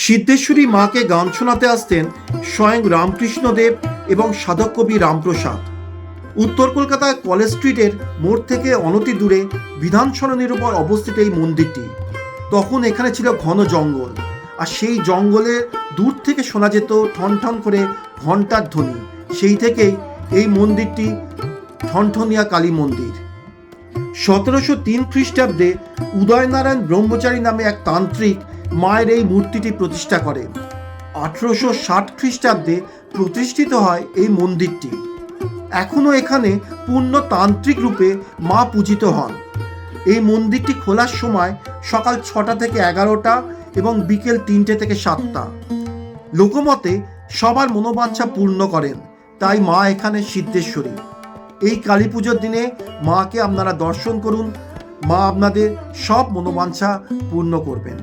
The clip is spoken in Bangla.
সিদ্ধেশ্বরী মাকে গান শোনাতে আসতেন স্বয়ং রামকৃষ্ণদেব এবং সাধক কবি রামপ্রসাদ। উত্তর কলকাতায় কলেজ স্ট্রিটের মোড় থেকে অনতি দূরে বিধান সরণির উপর অবস্থিত এই মন্দিরটি। তখন এখানে ছিল ঘন জঙ্গল, আর সেই জঙ্গলে দূর থেকে শোনা যেত ঠন ঠন করে ঘণ্টার ধ্বনি। সেই থেকেই এই মন্দিরটি ঠনঠনিয়া কালী মন্দির। 1703 খ্রিস্টাব্দে উদয়নারায়ণ ব্রহ্মচারী নামে এক তান্ত্রিক মায়ের এই মূর্তিটি প্রতিষ্ঠা করেন। 1860 খ্রিস্টাব্দে প্রতিষ্ঠিত হয় এই মন্দিরটি। এখনও এখানে পূর্ণ তান্ত্রিক রূপে মা পূজিত হন। এই মন্দিরটি খোলার সময় সকাল 6টা থেকে 11টা এবং বিকেল 3টে থেকে 7টা। লোকমতে সবার মনোবাঞ্ছা পূর্ণ করেন, তাই মা এখানে সিদ্ধেশ্বরী। এই কালী পুজোর দিনে মাকে আপনারা দর্শন করুন, মা আপনাদের সব মনোবাঞ্ছা পূর্ণ করবেন।